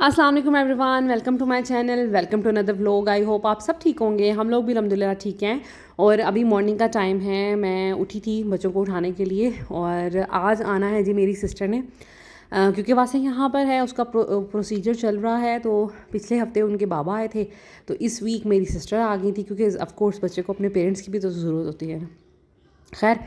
अस्सलाम वालेकुम everyone, welcome to my channel, welcome to another vlog. I hope आप सब ठीक होंगे। हम लोग भी अल्हम्दुलिल्लाह ठीक हैं। और अभी मॉर्निंग का टाइम है, मैं उठी थी बच्चों को उठाने के लिए। और आज आना है जी मेरी सिस्टर ने, क्योंकि वासे यहाँ पर है, उसका प्रोसीजर चल रहा है। तो पिछले हफ्ते उनके बाबा आए थे, तो इस वीक मेरी सिस्टर आ गई थी, क्योंकि ऑफ़ कोर्स बच्चे को अपने पेरेंट्स की भी तो ज़रूरत होती है ना। खैर,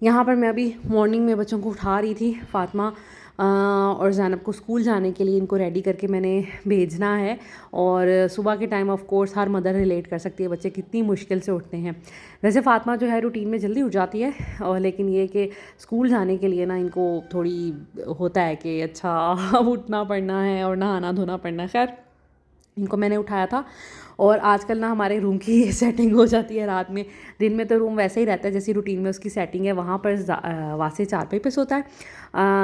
यहाँ पर मैं अभी मॉर्निंग में बच्चों को उठा रही थी। फ़ातिमा और ज़ैनब को स्कूल जाने के लिए इनको रेडी करके मैंने भेजना है। और सुबह के time of course her mother relate कर सकती है, बच्चे कितनी मुश्किल से उठते हैं। वैसे फ़ातिमा जो है रूटीन में जल्दी उठ जाती है, और लेकिन ये कि स्कूल जाने के लिए ना इनको थोड़ी होता है कि अच्छा अब उठना पड़ना है और नहाना धोना पड़ना है। खैर, इनको मैंने उठाया था। और आजकल ना हमारे रूम की ये सेटिंग हो जाती है रात में। दिन में तो रूम वैसे ही रहता है जैसी रूटीन में उसकी सेटिंग है। वहाँ पर वासे चारपाई पे सोता है।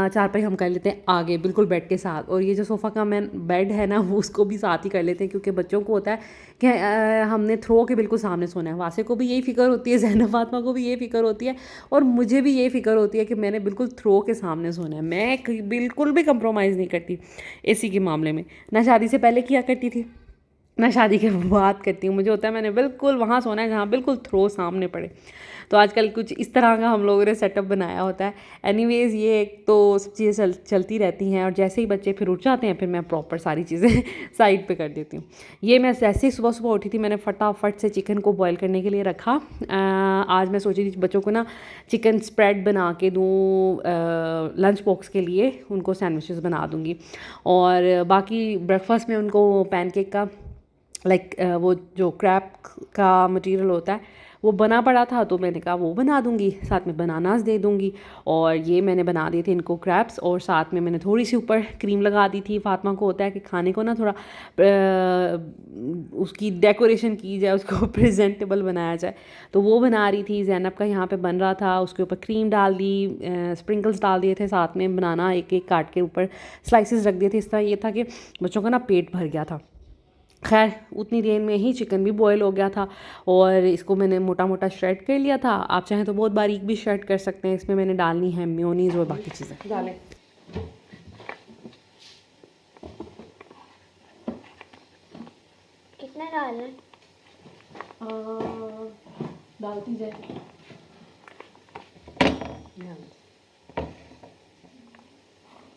चारपाई हम कर लेते हैं आगे बिल्कुल बेड के साथ, और ये जो सोफ़ा का मैं बेड है ना वो उसको भी साथ ही कर लेते हैं, क्योंकि बच्चों को होता है कि हमने थ्रो के बिल्कुल सामने सोना है। वासे को भी यही फ़िक्र होती है, ज़ैनब फातिमा को भी यही फ़िक्र होती है, और मुझे भी यही फ़िक्र होती है कि मैंने बिल्कुल थ्रो के सामने सोना है। मैं बिल्कुल भी कंप्रोमाइज़ नहीं करती एसी के मामले में, ना शादी से पहले किया करती थी, मैं शादी के बाद करती हूँ। मुझे होता है मैंने बिल्कुल वहाँ सोना है जहाँ बिल्कुल थ्रो सामने पड़े। तो आजकल कुछ इस तरह का हम लोगों ने सेटअप बनाया होता है। एनीवेज़, ये एक तो सब चीज़ें चलती रहती हैं, और जैसे ही बच्चे फिर उठ जाते हैं फिर मैं प्रॉपर सारी चीज़ें साइड पे कर देती हूँ। ये मैं जैसे ही सुबह सुबह उठी थी, मैंने फटाफट से चिकन को बॉईल करने के लिए रखा। आज मैं सोची थी बच्चों को ना चिकन स्प्रेड बना के दूँ, लंच बॉक्स के लिए उनको सैंडविचेस बना दूँगी। और बाकी ब्रेकफास्ट में उनको पैनकेक का वो जो क्रैप का मटेरियल होता है वो बना पड़ा था, तो मैंने कहा वो बना दूंगी, साथ में बनानास दे दूंगी। और ये मैंने बना दिए थे इनको क्रैप्स, और साथ में मैंने थोड़ी सी ऊपर क्रीम लगा दी थी। फातिमा को होता है कि खाने को ना थोड़ा उसकी डेकोरेशन की जाए, उसको प्रेजेंटेबल बनाया जाए, तो वो बना रही थी। ज़ैनब का यहाँ पे बन रहा था, उसके ऊपर क्रीम डाल दी, स्प्रिंकल्स डाल दिए थे, साथ में बनाना एक एक काट के ऊपर स्लाइसेस रख दिए थे। इस तरह ये था कि बच्चों का ना पेट भर गया था। खैर, उतनी देर में ही चिकन भी बॉयल हो गया था, और इसको मैंने मोटा मोटा श्रेड कर लिया था। आप चाहें तो बहुत बारीक भी श्रेड कर सकते हैं। इसमें मैंने डालनी है मेयोनीज़ और बाकी चीज़ें डालें। कितना डालना है? डालती जाए।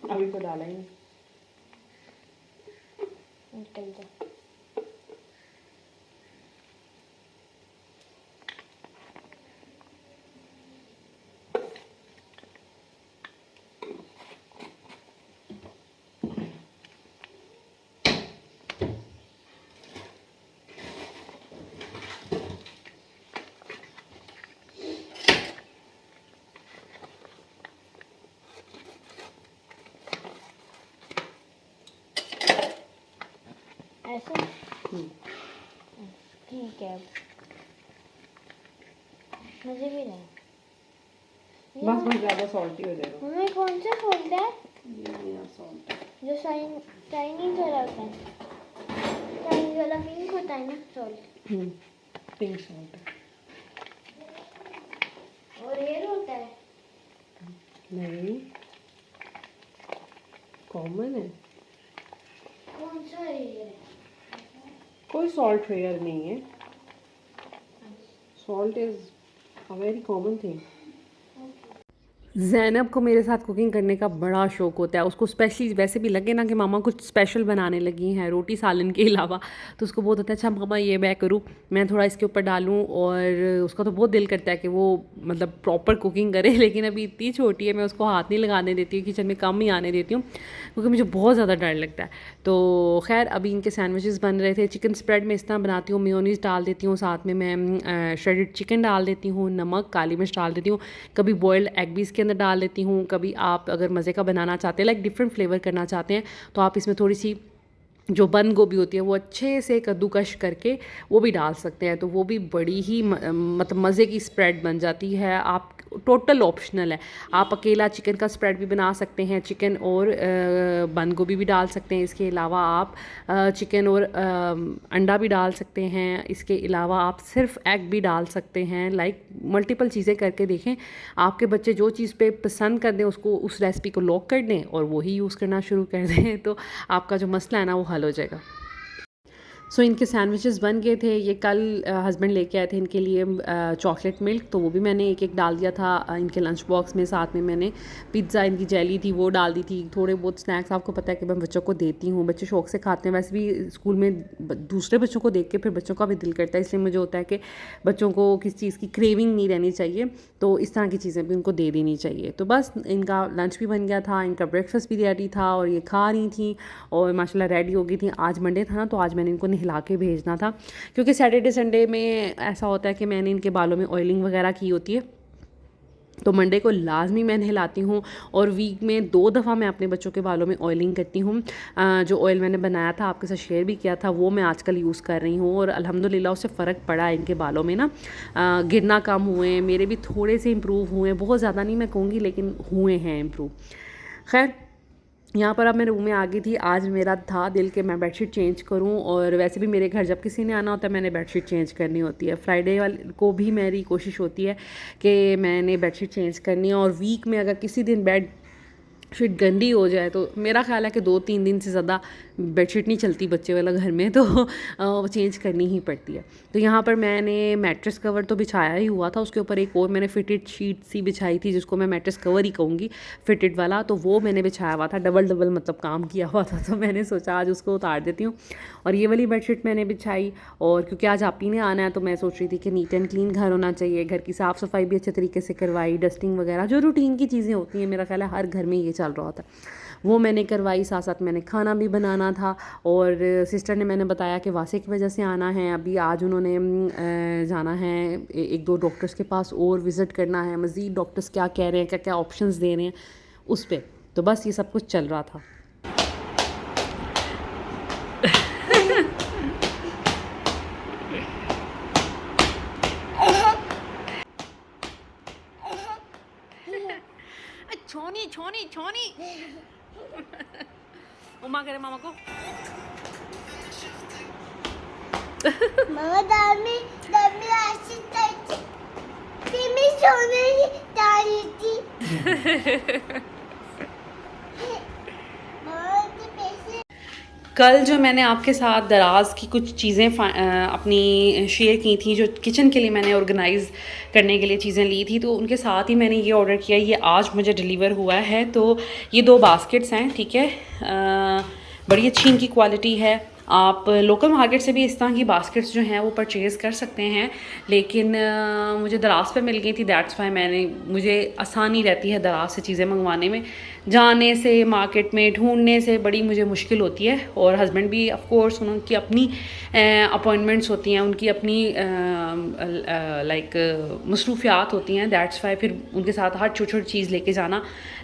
अभी तो डाला ही निकल जा। ऐसे ठीक है। मुझे भी नहीं, बस ज़्यादा सॉल्टी हो जाएगा। मम्मी कौन सा सॉल्ट है? ये सॉल्ट जो चाइनीज वाला होता है, चाइनीज वाला पिंक होता है ना सॉल्ट, पिंक सॉल्ट और रेड होता है। नहीं, कॉमन है। कौन सा रेड है? कोई सॉल्ट रेयर नहीं है। Salt is a very common thing. Zainab को मेरे साथ कुकिंग करने का बड़ा शौक़ होता है। उसको स्पेशली वैसे भी लगे ना कि मामा कुछ स्पेशल बनाने लगी हैं रोटी सालन के अलावा, तो उसको बहुत होता है अच्छा मामा ये मैं करूँ, मैं थोड़ा इसके ऊपर डालूँ। और उसका तो बहुत दिल करता है कि वो मतलब प्रॉपर कुकिंग करे, लेकिन अभी इतनी छोटी है, मैं उसको हाथ नहीं लगाने देती हूँ, किचन में कम ही आने देती हूँ, क्योंकि मुझे बहुत ज़्यादा डर लगता है। तो खैर, अभी इनके सैंडविचेस बन रहे थे। चिकन स्प्रेड में इस तरह बनाती हूँ, मेयोनीज़ डाल देती हूँ, साथ में मैं श्रेडेड चिकन डाल देती हूँ, नमक काली मिर्च डाल देती हूँ, कभी बॉयल्ड एग भी इसके अंदर डाल देती हूँ। कभी आप अगर मज़े का बनाना चाहते हैं, लाइक डिफरेंट फ्लेवर करना चाहते हैं, तो आप इसमें थोड़ी सी जो बंद गोभी होती है वो अच्छे से कद्दूकश करके वो भी डाल सकते हैं, तो वो भी बड़ी ही मतलब मज़े की स्प्रेड बन जाती है। आप टोटल ऑप्शनल है, आप अकेला चिकन का स्प्रेड भी बना सकते हैं, चिकन और बंद गोभी भी डाल सकते हैं। इसके अलावा आप चिकन और अंडा भी डाल सकते हैं। इसके अलावा आप सिर्फ एग भी डाल सकते हैं। लाइक मल्टीपल चीज़ें करके देखें, आपके बच्चे जो चीज़ पे पसंद कर दें उसको, उस रेसिपी को लॉक कर दें और वही यूज़ करना शुरू कर दें, तो आपका जो मसला है ना वो हल हो जाएगा। सो इनके सैंडविचेस बन गए थे। ये कल हस्बैंड लेके आए थे इनके लिए चॉकलेट मिल्क, तो वो भी मैंने एक एक डाल दिया था इनके लंच बॉक्स में। साथ में मैंने पिज़्ज़ा इनकी जेली थी वो डाल दी थी। थोड़े बहुत स्नैक्स आपको पता है कि मैं बच्चों को देती हूँ, बच्चे शौक से खाते हैं। वैसे भी स्कूल में दूसरे बच्चों को देख के फिर बच्चों का भी दिल करता है, इसलिए मुझे होता है कि बच्चों को किसी चीज़ की क्रेविंग नहीं रहनी चाहिए, तो इस तरह की चीज़ें भी उनको दे देनी चाहिए। तो बस इनका लंच भी बन गया था, इनका ब्रेकफास्ट भी रेडी था और ये खा रही थी और माशाल्लाह रेडी हो गई थी। आज मंडे था ना, तो आज मैंने इनको नहला के भेजना था, क्योंकि सैटरडे संडे में ऐसा होता है कि मैंने इनके बालों में ऑयलिंग वगैरह की होती है, तो मंडे को लाजमी मैं नहलाती हूँ और वीक में 2 दफ़ा मैं अपने बच्चों के बालों में ऑयलिंग करती हूँ। जो ऑयल मैंने बनाया था आपके साथ शेयर भी किया था, वो मैं आजकल यूज़ कर रही हूँ और अल्हम्दुलिल्लाह उससे फ़र्क पड़ा है इनके बालों में ना। गिरना कम हुए, मेरे भी थोड़े से इम्प्रूव हुए, बहुत ज़्यादा नहीं मैं कहूँगी लेकिन हुए हैं इम्प्रूव। खैर यहाँ पर अब मैं रूम में आ गई थी। आज मेरा था दिल कि मैं बेडशीट चेंज करूँ, और वैसे भी मेरे घर जब किसी ने आना होता है मैंने बेडशीट चेंज करनी होती है। फ्राइडे वाले को भी मेरी कोशिश होती है कि मैंने बेडशीट चेंज करनी है, और वीक में अगर किसी दिन बेडशीट गंदी हो जाए तो मेरा ख्याल है कि 2-3 दिन से ज़्यादा बेडशीट नहीं चलती बच्चे वाला घर में, तो वो चेंज करनी ही पड़ती है। तो यहाँ पर मैंने मैट्रेस कवर तो बिछाया ही हुआ था, उसके ऊपर एक और मैंने फिटेड शीट सी बिछाई थी जिसको मैं मैट्रेस कवर ही कहूँगी, फिटेड वाला, तो वो मैंने बिछाया हुआ था। डबल मतलब काम किया हुआ था, तो मैंने सोचा आज उसको उतार देती हूँ और ये वाली बेडशीट मैंने बिछाई। और क्योंकि आज आपी ने आना है तो मैं सोच रही थी कि नीट एंड क्लीन घर होना चाहिए, घर की साफ़ सफाई भी अच्छे तरीके से करवाई, डस्टिंग वगैरह जो रूटीन की चीज़ें होती हैं, मेरा ख्याल है हर घर में ये चल रहा होता है, वो मैंने करवाई। साथ साथ मैंने खाना भी बनाना था, और सिस्टर ने मैंने बताया कि वासे की वजह से आना है, अभी आज उन्होंने जाना है 1-2 डॉक्टर्स के पास और विज़िट करना है, मज़ीद डॉक्टर्स क्या कह रहे हैं, क्या क्या ऑप्शंस दे रहे हैं उस पर। तो बस ये सब कुछ चल रहा था। छोनी छोनी छोनी उमा करे मामा को Mama dami aşık kimi sonra tarihti. कल जो मैंने आपके साथ दराज की कुछ चीज़ें अपनी शेयर की थी, जो किचन के लिए मैंने ऑर्गेनाइज़ करने के लिए चीज़ें ली थी, तो उनके साथ ही मैंने ये ऑर्डर किया, ये आज मुझे डिलीवर हुआ है। तो ये 2 बास्केट्स हैं, ठीक है, बड़ी अच्छी इनकी क्वालिटी है। आप लोकल मार्केट से भी इस तरह की बास्केट्स जो हैं वो परचेज़ कर सकते हैं, लेकिन मुझे दराज पे मिल गई थी, दैट्स वाई मुझे आसानी रहती है दराज से चीज़ें मंगवाने में। जाने से मार्केट में ढूंढने से बड़ी मुझे मुश्किल होती है, और हस्बैंड भी ऑफ कोर्स उनकी अपनी अपॉइंटमेंट्स होती हैं, उनकी अपनी लाइक मसरूफियात होती हैं, दैट्स वाई फिर उनके साथ हर छोटी छोटी चीज़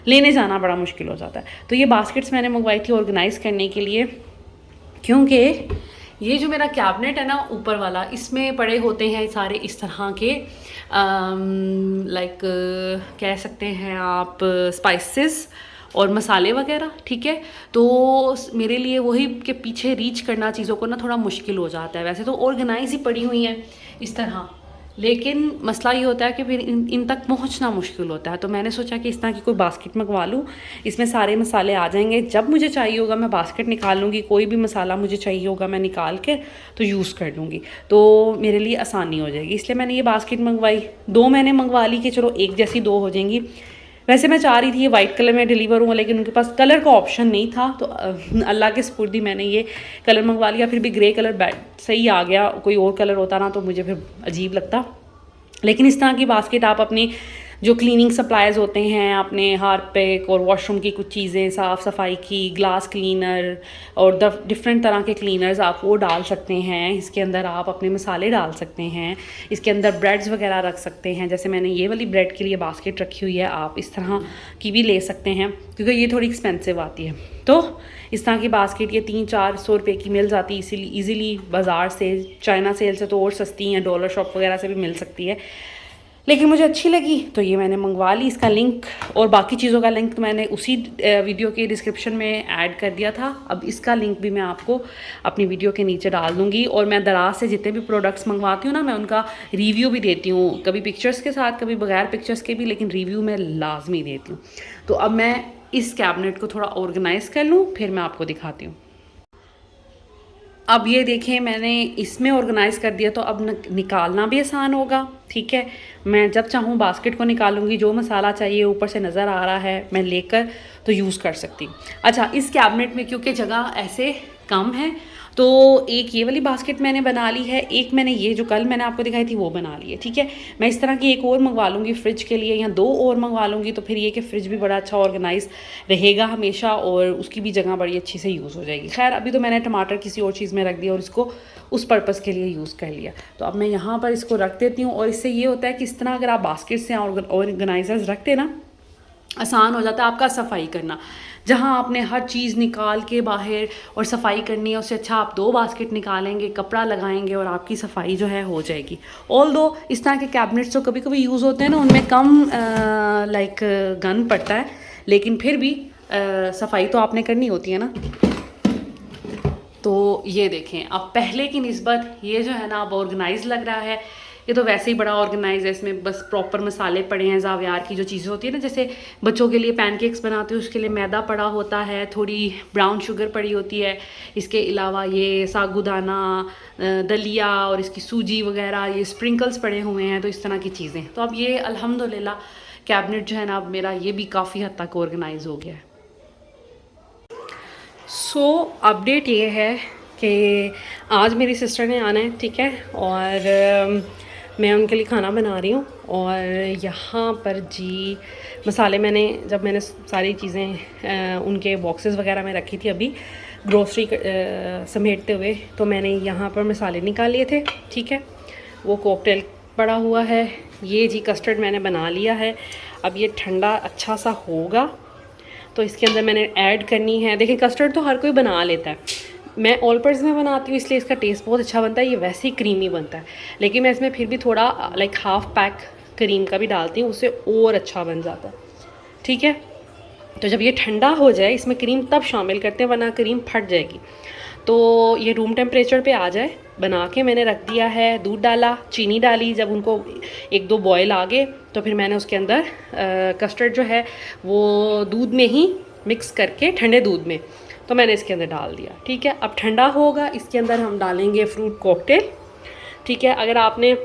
लेने जाना बड़ा मुश्किल हो जाता है। तो ये बास्केट्स मैंने मंगवाई थी ऑर्गेनाइज़ करने के लिए, क्योंकि ये जो मेरा कैबिनेट है ना ऊपर वाला, इसमें पड़े होते हैं सारे इस तरह के लाइक कह सकते हैं आप स्पाइसेस और मसाले वगैरह, ठीक है। तो मेरे लिए वही के पीछे रीच करना चीज़ों को ना थोड़ा मुश्किल हो जाता है। वैसे तो ऑर्गेनाइज ही पड़ी हुई हैं इस तरह, लेकिन मसला ये होता है कि फिर इन तक पहुंचना मुश्किल होता है। तो मैंने सोचा कि इस तरह की कोई बास्केट मंगवा लूँ, इसमें सारे मसाले आ जाएंगे। जब मुझे चाहिए होगा मैं बास्केट निकाल लूँगी, कोई भी मसाला मुझे चाहिए होगा मैं निकाल के तो यूज़ कर लूँगी, तो मेरे लिए आसानी हो जाएगी। इसलिए मैंने ये बास्केट मंगवाई। 2 मैंने मंगवा ली कि चलो एक जैसी 2 हो जाएंगी। वैसे मैं चाह रही थी ये वाइट कलर में डिलीवर हुआ, लेकिन उनके पास कलर का ऑप्शन नहीं था, तो अल्लाह के सुपुर्दी मैंने ये कलर मंगवा लिया। फिर भी ग्रे कलर सही आ गया, कोई और कलर होता ना तो मुझे फिर अजीब लगता। लेकिन इस तरह की बास्केट आप अपनी जो क्लीनिंग सप्लाइज होते हैं, अपने हार्पिक और वॉशरूम की कुछ चीज़ें, साफ़ सफाई की, ग्लास क्लीनर और डिफरेंट तरह के क्लीनर्स आप वो डाल सकते हैं। इसके अंदर आप अपने मसाले डाल सकते हैं, इसके अंदर ब्रेड्स वगैरह रख सकते हैं। जैसे मैंने ये वाली ब्रेड के लिए बास्केट रखी हुई है, आप इस तरह की भी ले सकते हैं क्योंकि ये थोड़ी एक्सपेंसिव आती है। तो इस तरह की बास्केट ये 300-400 रुपये की मिल जाती है इसीलिए ईज़िली बाज़ार से। चाइना सेल से तो और सस्ती हैं, डॉलर शॉप वगैरह से भी मिल सकती है, लेकिन मुझे अच्छी लगी तो ये मैंने मंगवा ली। इसका लिंक और बाकी चीज़ों का लिंक तो मैंने उसी वीडियो के डिस्क्रिप्शन में ऐड कर दिया था। अब इसका लिंक भी मैं आपको अपनी वीडियो के नीचे डाल दूँगी। और मैं दराज से जितने भी प्रोडक्ट्स मंगवाती हूँ ना, मैं उनका रिव्यू भी देती हूँ, कभी पिक्चर्स के साथ, कभी बगैर पिक्चर्स के भी, लेकिन रिव्यू मैं लाजमी देती हूँ। तो अब मैं इस कैबिनेट को थोड़ा ऑर्गेनाइज़ कर लूँ, फिर मैं आपको दिखाती हूँ। अब ये देखें मैंने इसमें ऑर्गेनाइज़ कर दिया, तो अब निकालना भी आसान होगा। ठीक है, मैं जब चाहूँ बास्केट को निकालूंगी, जो मसाला चाहिए ऊपर से नज़र आ रहा है मैं लेकर तो यूज़ कर सकती हूँ। अच्छा, इस कैबिनेट में क्योंकि जगह ऐसे कम है तो एक ये वाली बास्केट मैंने बना ली है, एक मैंने ये जो कल मैंने आपको दिखाई थी वो बना ली है। ठीक है, मैं इस तरह की एक और मंगवा लूँगी फ्रिज के लिए, या 2 और मंगवा लूँगी, तो फिर ये कि फ्रिज भी बड़ा अच्छा ऑर्गेनाइज रहेगा हमेशा और उसकी भी जगह बड़ी अच्छी से यूज़ हो जाएगी। खैर, अभी तो मैंने टमाटर किसी और चीज़ में रख दिया और इसको उस पर्पज़ के लिए यूज़ कर लिया। तो अब मैं यहाँ पर इसको रख देती हूँ। और इससे ये होता है कि इस तरह अगर आप बास्केट से ऑर्गेनाइजर्स रखते ना, आसान हो जाता है आपका सफाई करना। जहाँ आपने हर चीज़ निकाल के बाहर और सफाई करनी है, उससे अच्छा आप 2 बास्केट निकालेंगे, कपड़ा लगाएंगे और आपकी सफाई जो है हो जाएगी। ऑल दो इस तरह के कैबिनेट्स जो कभी कभी यूज़ होते हैं ना, उनमें कम गन पड़ता है, लेकिन फिर भी सफाई तो आपने करनी होती है ना। तो ये देखें, अब पहले की निस्बत ये जो है ना अब ऑर्गेनाइज लग रहा है। ये तो वैसे ही बड़ा ऑर्गेनाइज है, इसमें बस प्रॉपर मसाले पड़े हैं, ज़ावियार की जो चीज़ें होती है ना, जैसे बच्चों के लिए पैनकेक्स बनाते हैं उसके लिए मैदा पड़ा होता है, थोड़ी ब्राउन शुगर पड़ी होती है, इसके अलावा ये सागुदाना, दलिया और इसकी सूजी वगैरह, ये स्प्रिंकल्स पड़े हुए हैं। तो इस तरह की चीज़ें, तो अब ये अल्हम्दुलिल्लाह कैबिनेट जो है ना अब मेरा ये भी काफ़ी हद तक ऑर्गेनाइज हो गया है। अपडेट ये है कि आज मेरी सिस्टर ने आना है। ठीक है, और मैं उनके लिए खाना बना रही हूँ। और यहाँ पर जी मसाले जब मैंने सारी चीज़ें उनके बॉक्सेस वगैरह में रखी थी अभी ग्रोसरी समेटते हुए, तो मैंने यहाँ पर मसाले निकाल लिए थे। ठीक है, वो कॉकटेल पड़ा हुआ है, ये जी कस्टर्ड मैंने बना लिया है। अब ये ठंडा अच्छा सा होगा तो इसके अंदर मैंने ऐड करनी है। देखिए, कस्टर्ड तो हर कोई बना लेता है, मैं ऑल पर्पज़ में बनाती हूँ इसलिए इसका टेस्ट बहुत अच्छा बनता है, ये वैसे ही क्रीमी बनता है, लेकिन मैं इसमें फिर भी थोड़ा हाफ पैक क्रीम का भी डालती हूँ, उससे और अच्छा बन जाता है। ठीक है, तो जब ये ठंडा हो जाए इसमें क्रीम तब शामिल करते हैं, वरना क्रीम फट जाएगी। तो ये रूम टेम्परेचर पे आ जाए, बना के मैंने रख दिया है। दूध डाला, चीनी डाली, जब उनको 1-2 बॉयल आ गए तो फिर मैंने उसके अंदर कस्टर्ड जो है वो दूध में ही मिक्स करके, ठंडे दूध में, तो मैंने इसके अंदर डाल दिया। ठीक है, अब ठंडा होगा, इसके अंदर हम डालेंगे फ्रूट कॉकटेल। ठीक है, अगर आपने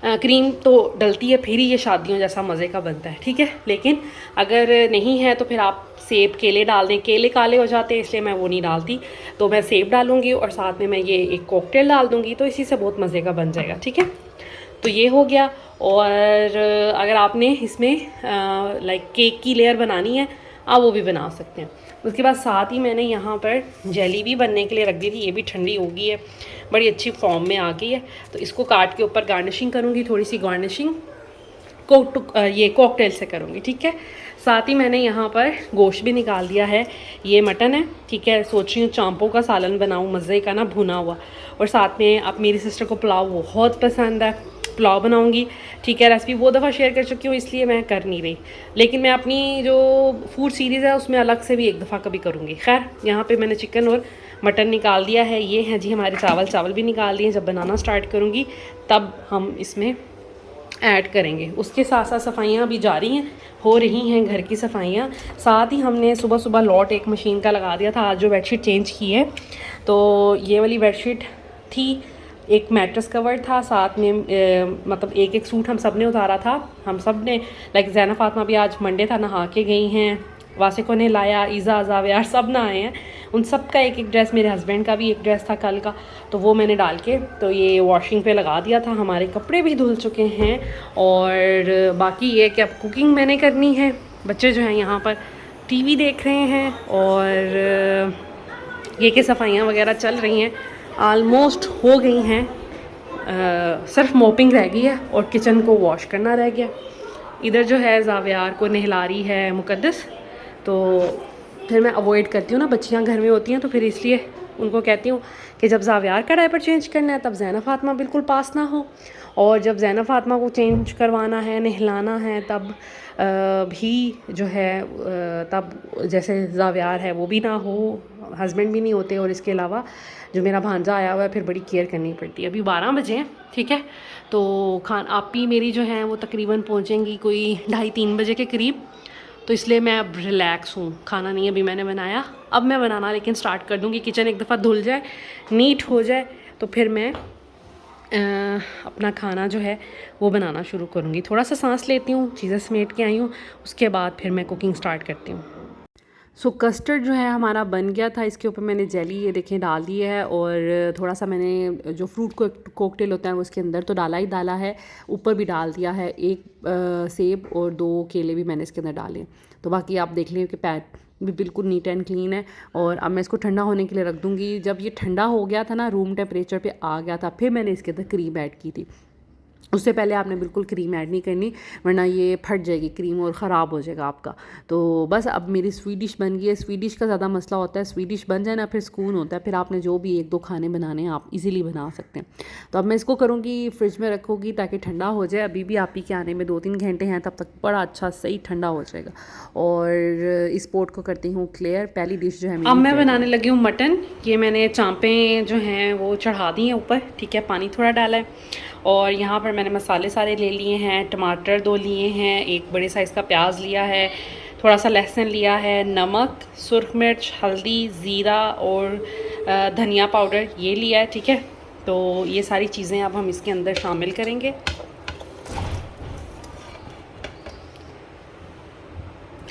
क्रीम तो डलती है फिर ही ये शादियों जैसा मज़े का बनता है। ठीक है, लेकिन अगर नहीं है तो फिर आप सेब, केले डाल दें, केले काले हो जाते हैं इसलिए मैं वो नहीं डालती, तो मैं सेब डालूँगी और साथ में मैं ये एक कॉकटेल डाल दूँगी, तो इसी से बहुत मज़े का बन जाएगा। ठीक है, तो ये हो गया। और अगर आपने इसमें केक की लेयर बनानी है आप वो भी बना सकते हैं। उसके बाद साथ ही मैंने यहाँ पर जेली भी बनने के लिए रख दी थी, ये भी ठंडी हो गई है, बड़ी अच्छी फॉर्म में आ गई है। तो इसको काट के ऊपर गार्निशिंग करूँगी, थोड़ी सी गार्निशिंग ये कॉकटेल से करूँगी। ठीक है, साथ ही मैंने यहाँ पर गोश्त भी निकाल दिया है, ये मटन है। ठीक है, सोच रही हूँ चांपों का सालन बनाऊँ मज़े का ना, भुना हुआ। और साथ में अब मेरी सिस्टर को पुलाव बहुत पसंद है, पुलाव बनाऊंगी। ठीक है, रेसिपी वो दफ़ा शेयर कर चुकी हूँ इसलिए मैं कर नहीं रही, लेकिन मैं अपनी जो फूड सीरीज़ है उसमें अलग से भी एक दफ़ा कभी करूँगी। खैर, यहाँ पे मैंने चिकन और मटन निकाल दिया है। ये हैं जी हमारे चावल भी निकाल दिए। जब बनाना स्टार्ट करूँगी तब हम इसमें ऐड करेंगे। उसके साथ साथ सफाइयाँ भी जारी हैं, हो रही हैं घर की सफाइयाँ। साथ ही हमने सुबह सुबह लॉट एक मशीन का लगा दिया था, आज जो बेडशीट चेंज की है। तो ये वाली बेडशीट थी, एक मैट्रेस कवर था, साथ में मतलब एक सूट हम सब ने उतारा था। हम सब ने जैना फातिमा भी आज मंडे था, नहा के गई हैं, वासे को नहलाया, ईज़ा ज़ावियार सब ना आए हैं, उन सब का एक एक ड्रेस, मेरे हस्बैंड का भी एक ड्रेस था कल का, तो वो मैंने डाल के तो ये वॉशिंग पे लगा दिया था। हमारे कपड़े भी धुल चुके हैं और बाकी ये कि अब कुकिंग मैंने करनी है। बच्चे जो हैं यहाँ पर टीवी देख रहे हैं और ये कि सफाइयाँ वगैरह चल रही हैं, आलमोस्ट हो गई हैं। सिर्फ मोपिंग रह गई है और किचन को वॉश करना रह गया। इधर जो है ज़ावियार को नहला रही है मुक़द्दस, तो फिर मैं अवॉइड करती हूँ ना, बच्चियाँ घर में होती हैं तो फिर इसलिए उनको कहती हूँ कि जब ज़ावियार का डायपर चेंज करना है तब ज़ैनब फ़ातिमा बिल्कुल पास ना हो, और जब ज़ैनब फ़ातिमा को चेंज करवाना है, नहलाना है, तब भी जो है तब जैसे ज़ावियार है वो भी ना हो, हस्बैंड भी नहीं होते, और इसके अलावा जो मेरा भांजा आया हुआ है फिर बड़ी केयर करनी पड़ती है। अभी 12 बजे हैं, ठीक है, तो आपी मेरी जो है वो तकरीबन पहुँचेंगी कोई 2:30-3 बजे के करीब, तो इसलिए मैं अब रिलैक्स हूँ। खाना नहीं अभी मैंने बनाया, अब मैं बनाना लेकिन स्टार्ट कर दूँगी। किचन एक दफ़ा धुल जाए, नीट हो जाए, तो फिर मैं अपना खाना जो है वो बनाना शुरू करूँगी। थोड़ा सा सांस लेती हूँ, चीज़ें समेट के आई हूँ, उसके बाद फिर मैं कुकिंग स्टार्ट करती हूँ। सो कस्टर्ड जो है हमारा बन गया था, इसके ऊपर मैंने जेली ये देखें डाल दी है, और थोड़ा सा मैंने जो फ्रूट कॉकटेल होता है वो उसके अंदर तो डाला ही डाला है, ऊपर भी डाल दिया है। एक सेब और 2 केले भी मैंने इसके अंदर डाले, तो बाकी आप देख लें कि पैक भी बिल्कुल नीट एंड क्लीन है। और अब मैं इसको ठंडा होने के लिए रख दूँगी। जब ये ठंडा हो गया था ना, रूम टेम्परेचर पे आ गया था, फिर मैंने इसके अंदर क्रीम ऐड की थी। उससे पहले आपने बिल्कुल क्रीम ऐड नहीं करनी, वरना ये फट जाएगी क्रीम और ख़राब हो जाएगा आपका। तो बस अब मेरी स्वीट डिश बन गई है। स्वीट डिश का ज़्यादा मसला होता है, स्वीट डिश बन जाए ना फिर सुकून होता है, फिर आपने जो भी 1-2 खाने बनाने हैं आप इजीली बना सकते हैं। तो अब मैं इसको करूँगी, फ्रिज में रखूँगी ताकि ठंडा हो जाए। अभी भी आप ही के आने में 2-3 घंटे हैं, तब तक बड़ा अच्छा सही ठंडा हो जाएगा। और इस पोट को करती हूँ क्लियर। पहली डिश जो है अब मैं बनाने लगी हूँ मटन। ये मैंने चाँपें जो हैं वो चढ़ा दी हैं ऊपर, ठीक है, पानी थोड़ा डाला है, और यहाँ पर मैंने मसाले सारे ले लिए हैं। टमाटर 2 लिए हैं, एक बड़े साइज़ का प्याज लिया है, थोड़ा सा लहसुन लिया है, नमक, सुरख मिर्च, हल्दी, ज़ीरा और धनिया पाउडर ये लिया है, ठीक है। तो ये सारी चीज़ें अब हम इसके अंदर शामिल करेंगे,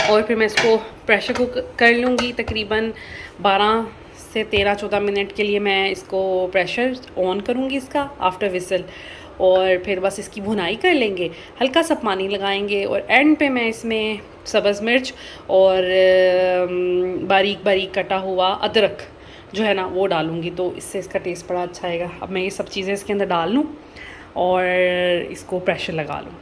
और फिर मैं इसको प्रेशर कुक कर लूँगी। तकरीबन 12 से 13-14 मिनट के लिए मैं इसको प्रेशर ऑन करूँगी इसका आफ्टर विसल, और फिर बस इसकी भुनाई कर लेंगे, हल्का सा पानी लगाएंगे, और एंड पे मैं इसमें सब्ज़ मिर्च और बारीक बारीक कटा हुआ अदरक जो है ना वो डालूँगी, तो इससे इसका टेस्ट बड़ा अच्छा आएगा। अब मैं ये सब चीज़ें इसके अंदर डाल लूँ और इसको प्रेशर लगा लूँ।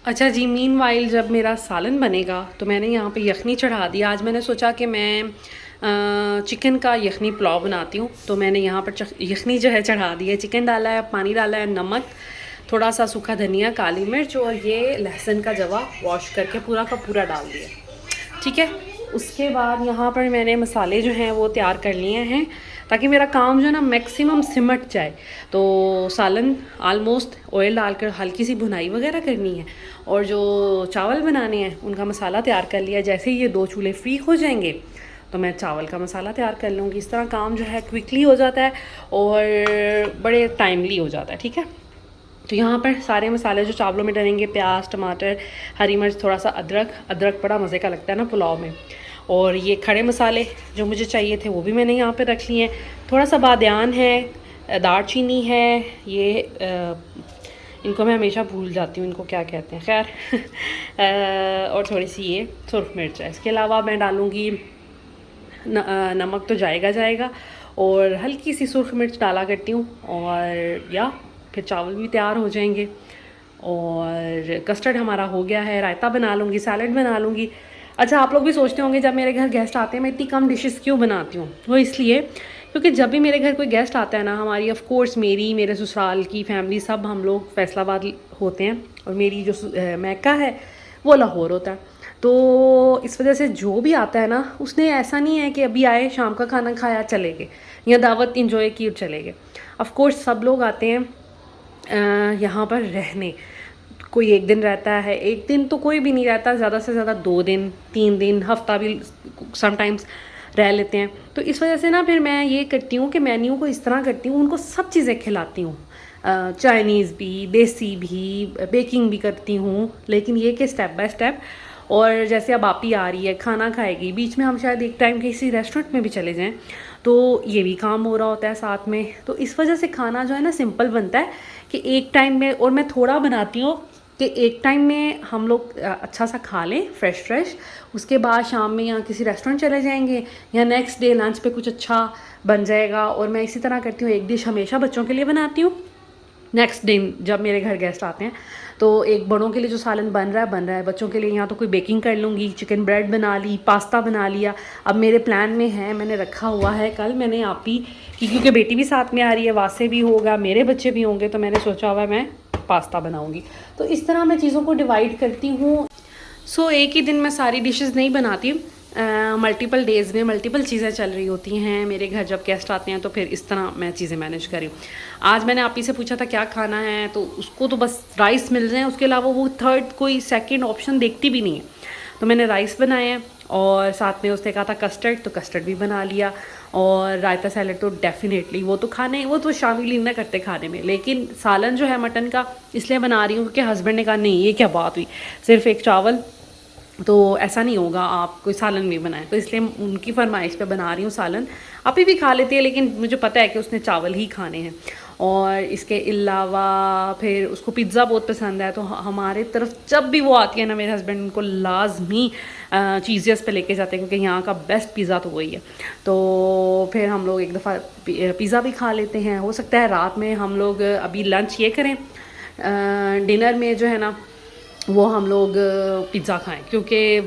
अच्छा जी, मीनवाइल जब मेरा सालन बनेगा तो मैंने यहाँ पे यखनी चढ़ा दिया। आज मैंने सोचा कि मैं चिकन का यखनी पुलाव बनाती हूँ, तो मैंने यहाँ पर यखनी जो है चढ़ा दी है। चिकन डाला है, पानी डाला है, नमक, थोड़ा सा सूखा धनिया, काली मिर्च और ये लहसुन का जवा वॉश करके पूरा का पूरा डाल दिया, ठीक है। उसके बाद यहाँ पर मैंने मसाले जो हैं वो तैयार कर लिए हैं ताकि मेरा काम जो है ना मैक्सिमम सिमट जाए। तो सालन आलमोस्ट ऑयल डालकर हल्की सी भुनाई वगैरह करनी है, और जो चावल बनाने हैं उनका मसाला तैयार कर लिया। जैसे ही ये 2 चूल्हे फ्री हो जाएंगे तो मैं चावल का मसाला तैयार कर लूँगी। इस तरह काम जो है क्विकली हो जाता है और बड़े टाइमली हो जाता है, ठीक है। तो यहाँ पर सारे मसाले जो चावलों में डलेंगे, प्याज, टमाटर, हरी मिर्च, थोड़ा सा अदरक बड़ा मज़े का लगता है ना पुलाव में, और ये खड़े मसाले जो मुझे चाहिए थे वो भी मैंने यहाँ पे रख लिए हैं। थोड़ा सा बादियान है, दालचीनी है, ये इनको मैं हमेशा भूल जाती हूँ इनको क्या कहते हैं, खैर और थोड़ी सी ये सुरख मिर्च है। इसके अलावा मैं डालूँगी नमक तो जाएगा, और हल्की सी सुरख मिर्च डाला करती हूँ, और या फिर चावल भी तैयार हो जाएंगे। और कस्टर्ड हमारा हो गया है, रायता बना लूँगी, सैलड बना लूँगी। अच्छा, आप लोग भी सोचते होंगे जब मेरे घर गेस्ट आते हैं मैं इतनी कम डिशेस क्यों बनाती हूँ। वो इसलिए क्योंकि जब भी मेरे घर कोई गेस्ट आता है ना, हमारी ऑफ कोर्स मेरे ससुराल की फैमिली सब हम लोग फैसलाबाद होते हैं, और मेरी जो मैका है वो लाहौर होता है। तो इस वजह से जो भी आता है ना, उसने ऐसा नहीं है कि अभी आए, शाम का खाना खाया चले गए, या दावत इंजॉय की और चले गए। ऑफ कोर्स सब लोग आते हैं यहाँ पर रहने। कोई 1 दिन रहता है, 1 दिन तो कोई भी नहीं रहता, ज़्यादा से ज़्यादा 2 दिन, 3 दिन, हफ्ता भी समटाइम्स रह लेते हैं। तो इस वजह से ना फिर मैं ये करती हूँ कि मेन्यू को इस तरह करती हूँ, उनको सब चीज़ें खिलाती हूँ, चाइनीज़ भी, देसी भी, बेकिंग भी करती हूँ, लेकिन ये कि स्टेप बाय स्टेप। और जैसे अब आप ही आ रही है, खाना खाएगी, बीच में हम शायद एक टाइम किसी रेस्टोरेंट में भी चले जाएं, तो ये भी काम हो रहा होता है साथ में। तो इस वजह से खाना जो है ना सिंपल बनता है कि एक टाइम में, और मैं थोड़ा बनाती हूँ कि एक टाइम में हम लोग अच्छा सा खा लें फ्रेश, उसके बाद शाम में या किसी रेस्टोरेंट चले जाएंगे या नेक्स्ट डे लंच पे कुछ अच्छा बन जाएगा। और मैं इसी तरह करती हूँ, एक डिश हमेशा बच्चों के लिए बनाती हूँ, नेक्स्ट दिन जब मेरे घर गेस्ट आते हैं तो एक बड़ों के लिए जो सालन बन रहा है, बच्चों के लिए यहाँ तो कोई बेकिंग कर लूँगी, चिकन ब्रेड बना ली, पास्ता बना लिया। अब मेरे प्लान में है, मैंने रखा हुआ है, कल मैंने आप ही की, क्योंकि बेटी भी साथ में आ रही है, वासे भी होगा, मेरे बच्चे भी होंगे, तो मैंने सोचा हुआ है मैं पास्ता बनाऊँगी। तो इस तरह मैं चीज़ों को डिवाइड करती हूँ। सो एक ही दिन में सारी डिशेस नहीं बनाती, मल्टीपल डेज़ में मल्टीपल चीज़ें चल रही होती हैं। मेरे घर जब गेस्ट आते हैं तो फिर इस तरह मैं चीज़ें मैनेज करी। आज मैंने आप ही से पूछा था क्या खाना है, तो उसको तो बस राइस मिल जाए, उसके अलावा वो थर्ड कोई सेकंड ऑप्शन देखती भी नहीं है। तो मैंने राइस बनाए हैं और साथ में उसने कहा था कस्टर्ड, तो कस्टर्ड भी बना लिया। और रायता सैलड तो डेफिनेटली वो तो शामिल ही ना करते खाने में, लेकिन सालन जो है मटन का इसलिए बना रही हूँ क्योंकि हस्बैंड ने कहा नहीं ये क्या बात हुई, सिर्फ एक चावल तो ऐसा नहीं होगा, आप कोई सालन नहीं बनाए, तो इसलिए उनकी फरमाइश पे बना रही हूँ सालन। आप ही भी खा लेती है, लेकिन मुझे पता है कि उसने चावल ही खाने हैं। और इसके अलावा फिर उसको पिज़्ज़ा बहुत पसंद है, तो हमारे तरफ जब भी वो आती है ना, मेरे हस्बैंड उनको लाजमी चीज़ेस पे लेके जाते हैं, क्योंकि यहाँ का बेस्ट पिज़्ज़ा तो वही है। तो फिर हम लोग एक दफ़ा पिज़्ज़ा भी खा लेते हैं। हो सकता है रात में हम लोग अभी लंच ये करें, डिनर में जो है ना वो हम लोग पिज़्ज़ा खाएं, क्योंकि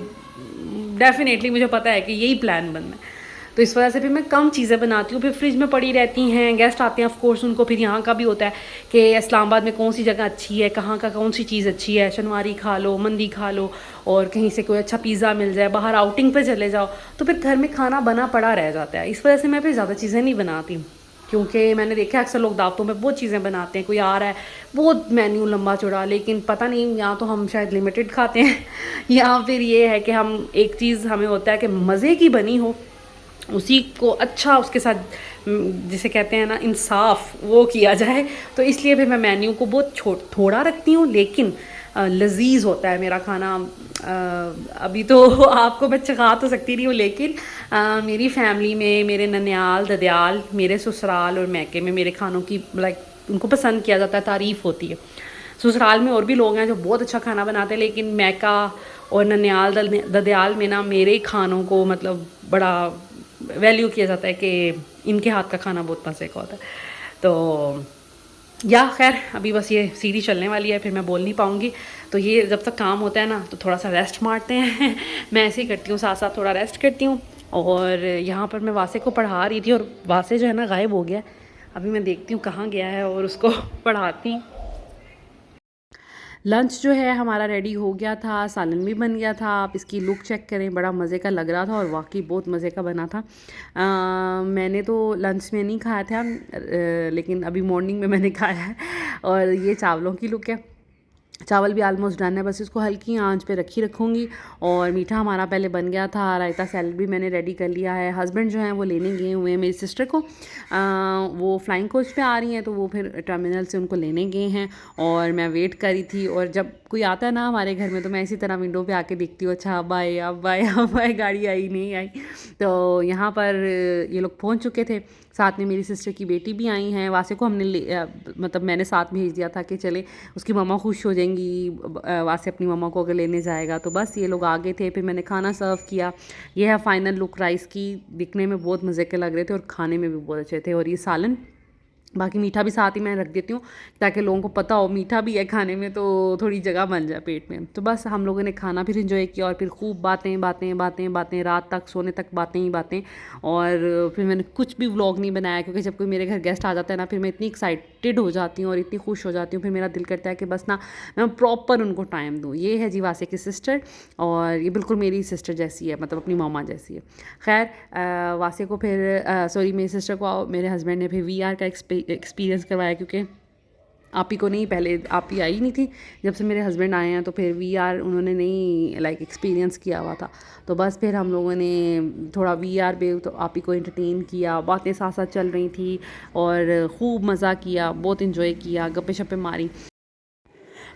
डेफ़िनेटली मुझे पता है कि यही प्लान बनना है। तो इस वजह से फिर मैं कम चीज़ें बनाती हूँ, फिर फ्रिज में पड़ी रहती हैं, गेस्ट आते हैं ऑफ कोर्स, उनको फिर यहाँ का भी होता है कि इस्लामाबाद में कौन सी जगह अच्छी है, कहाँ का कौन सी चीज़ अच्छी है, शनवारी खा लो, मंदी खा लो, और कहीं से कोई अच्छा पिज़्ज़ा मिल जाए, बाहर आउटिंग पे चले जाओ, तो फिर घर में खाना बना पड़ा रह जाता है। इस वजह से मैं फिर ज़्यादा चीज़ें नहीं बनाती, क्योंकि मैंने देखा अक्सर लोग दावतों में बहुत चीज़ें बनाते हैं, कोई आ रहा है बहुत मेन्यू लंबा चौड़ा, लेकिन पता नहीं यहाँ तो हम शायद लिमिटेड खाते हैं या फिर ये है कि हम एक चीज़ हमें होता है कि मज़े की बनी हो, उसी को अच्छा उसके साथ जिसे कहते हैं ना इंसाफ वो किया जाए। तो इसलिए फिर मैं मेन्यू को बहुत थोड़ा रखती हूँ, लेकिन लजीज होता है मेरा खाना। अभी तो आपको मैं चखा तो सकती नहीं हूँ, लेकिन मेरी फैमिली में मेरे ननियाल ददयाल, मेरे ससुराल और मैके में मेरे खानों की लाइक उनको पसंद किया जाता है, तारीफ़ होती है। ससुराल में और भी लोग हैं जो बहुत अच्छा खाना बनाते हैं, लेकिन मैका और ननियाल ददयाल में ना मेरे खानों को मतलब बड़ा वैल्यू किया जाता है कि इनके हाथ का खाना बहुत मज़े का होता है। तो या खैर अभी बस ये सीढ़ी चलने वाली है, फिर मैं बोल नहीं पाऊँगी। तो ये जब तक काम होता है ना तो थोड़ा सा रेस्ट मारते हैं मैं ऐसे ही करती हूँ, साथ साथ थोड़ा रेस्ट करती हूँ। और यहाँ पर मैं वासे को पढ़ा रही थी और वासे जो है ना गायब हो गया, अभी मैं देखती हूँ कहाँ गया है और उसको पढ़ाती हूँ। लंच जो है हमारा रेडी हो गया था, सालन भी बन गया था। आप इसकी लुक चेक करें, बड़ा मज़े का लग रहा था और वाकई बहुत मज़े का बना था। मैंने तो लंच में नहीं खाया था, लेकिन अभी मॉर्निंग में मैंने खाया है। और ये चावलों की लुक है, चावल भी आलमोस्ट डन है, बस इसको हल्की आंच पे रखूँगी। और मीठा हमारा पहले बन गया था, रायता सैलड भी मैंने रेडी कर लिया है। हस्बैंड जो हैं वो लेने गए हुए हैं मेरी सिस्टर को, वो फ्लाइंग कोच पे आ रही हैं, तो वो फिर टर्मिनल से उनको लेने गए हैं और मैं वेट करी थी। और जब कोई आता है ना हमारे घर में तो मैं इसी तरह विंडो पे आके देखती हूँ, अच्छा अब आए अब आए अब आए, गाड़ी आई नहीं आई। तो यहाँ पर ये लोग पहुँच चुके थे, साथ में मेरी सिस्टर की बेटी भी आई हैं। वासे को हमने मतलब मैंने साथ भेज दिया था कि चले उसकी मम्मा खुश हो जाएंगी, वासे अपनी मम्मा को अगर लेने जाएगा। तो बस ये लोग आ गए थे, फिर मैंने खाना सर्व किया। ये है फाइनल लुक राइस की, दिखने में बहुत मज़े के लग रहे थे और खाने में भी बहुत अच्छे थे। और ये सालन, बाकी मीठा भी साथ ही मैं रख देती हूँ ताकि लोगों को पता हो मीठा भी है खाने में, तो थोड़ी जगह बन जाए पेट में। तो बस हम लोगों ने खाना फिर इंजॉय किया और फिर खूब बातें बातें बातें बातें, रात तक सोने तक बातें ही बातें। और फिर मैंने कुछ भी व्लॉग नहीं बनाया, क्योंकि जब कोई मेरे घर गेस्ट आ जाता है ना, फिर मैं इतनी एक्साइटेड हो जाती हूँ और इतनी खुश हो जाती हूँ, फिर मेरा दिल करता है कि बस ना मैं प्रॉपर उनको टाइम दूँ। ये है जी वासे की सिस्टर, और ये बिल्कुल मेरी सिस्टर जैसी है, मतलब अपनी मामा जैसी है। खैर वासे को फिर सॉरी मेरी सिस्टर को मेरे हस्बैंड ने फिर VR का एक्सपीरियंस करवाया, क्योंकि आप ही को नहीं, पहले आप ही आई नहीं थी, जब से मेरे हस्बैंड आए हैं तो फिर VR उन्होंने नहीं लाइक एक्सपीरियंस किया हुआ था। तो बस फिर हम लोगों ने थोड़ा VR पे तो आप ही को एंटरटेन किया, बातें साथ साथ चल रही थी और खूब मज़ा किया, बहुत इन्जॉय किया, गप्पे शप्पे मारी।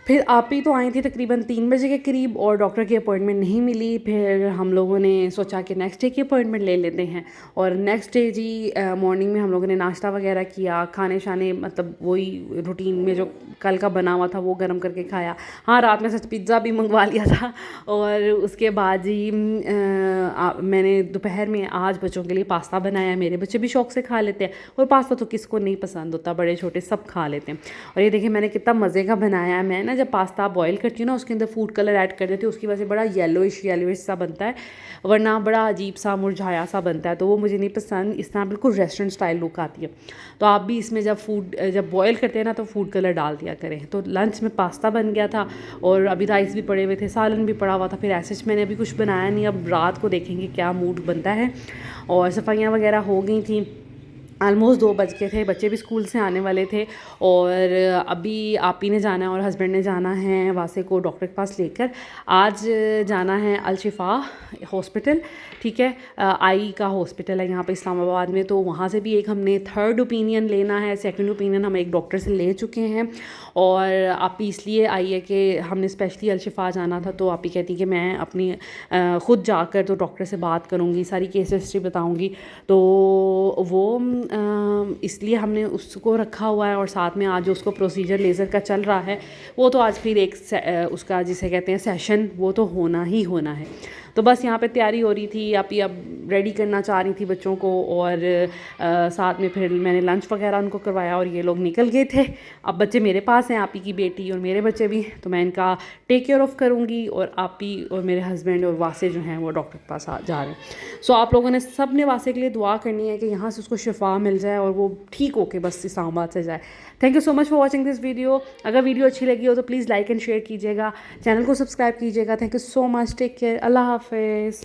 फिर आप ही तो आई थी तकरीबन 3 बजे के करीब और डॉक्टर की अपॉइंटमेंट नहीं मिली। फिर हम लोगों ने सोचा कि नेक्स्ट डे की अपॉइंटमेंट ले लेते हैं। और नेक्स्ट डे जी मॉर्निंग में हम लोगों ने नाश्ता वगैरह किया, खाने शाने मतलब वही रूटीन में जो कल का बना हुआ था वो गर्म करके खाया। हाँ, रात में सच पिज़्ज़ा भी मंगवा लिया था। और उसके बाद जी मैंने दोपहर में आज बच्चों के लिए पास्ता बनाया। मेरे बच्चे भी शौक़ से खा लेते हैं और पास्ता तो किसको नहीं पसंद होता, बड़े छोटे सब खा लेते हैं। और ये देखिए मैंने कितना मज़े का बनाया है। मैं ना जब पास्ता बॉईल करती हूँ ना उसके अंदर फूड कलर ऐड कर देती हूँ, उसकी वजह से बड़ा येलोइश सा बनता है, वरना बड़ा अजीब सा मुरझाया सा बनता है, तो वो मुझे नहीं पसंद। इस तरह बिल्कुल रेस्टोरेंट स्टाइल लुक आती है। तो आप भी इसमें जब बॉईल करते हैं ना तो फूड कलर डाल दिया करें। तो लंच में पास्ता बन गया था और अभी राइस भी पड़े हुए थे, सालन भी पड़ा हुआ था। फिर ऐसे मैंने अभी कुछ बनाया नहीं, अब रात को देखेंगे क्या मूड बनता है। और सफाइयाँ वगैरह हो गई थी, ऑलमोस्ट 2 बज के थे, बच्चे भी स्कूल से आने वाले थे। और अभी आप ही ने जाना है और हस्बैंड ने जाना है वासे को डॉक्टर के पास लेकर। आज जाना है अल-शिफा हॉस्पिटल, ठीक है, आई का हॉस्पिटल है यहाँ पे इस्लामाबाद में। तो वहाँ से भी एक हमने थर्ड ओपिनियन लेना है, सेकंड ओपिनियन हम एक डॉक्टर से ले चुके हैं। और आप ही इसलिए आई है कि हमने स्पेशली अल-शिफा जाना था, तो आप ही कहती कि मैं अपनी ख़ुद जाकर तो डॉक्टर से बात करूँगी, सारी केस हिस्ट्री बताऊँगी। तो वो इसलिए हमने उसको रखा हुआ है। और साथ में आज उसको प्रोसीजर लेज़र का चल रहा है, वो तो आज फिर एक उसका जिसे कहते हैं सेशन, वो तो होना ही होना है। तो बस यहाँ पे तैयारी हो रही थी, आप ही अब रेडी करना चाह रही थी बच्चों को। और साथ में फिर मैंने लंच वगैरह उनको करवाया और ये लोग निकल गए थे। अब बच्चे मेरे पास हैं, आप ही की बेटी और मेरे बच्चे भी, तो मैं इनका टेक केयर ऑफ़ करूँगी। और आप ही और मेरे हस्बैंड और वासे जो हैं वो डॉक्टर के पास जा रहे हैं। सो आप लोगों ने सब ने वासे के लिए दुआ करनी है कि यहाँ से उसको शिफा मिल जाए और वो ठीक होके बस इस्लामाबाद से जाए। Thank you so much for watching this video. अगर वीडियो अच्छी लगी हो तो प्लीज़ लाइक एंड शेयर कीजिएगा, चैनल को सब्सक्राइब कीजिएगा। Thank you so much, take care, अल्लाह हाफिज़।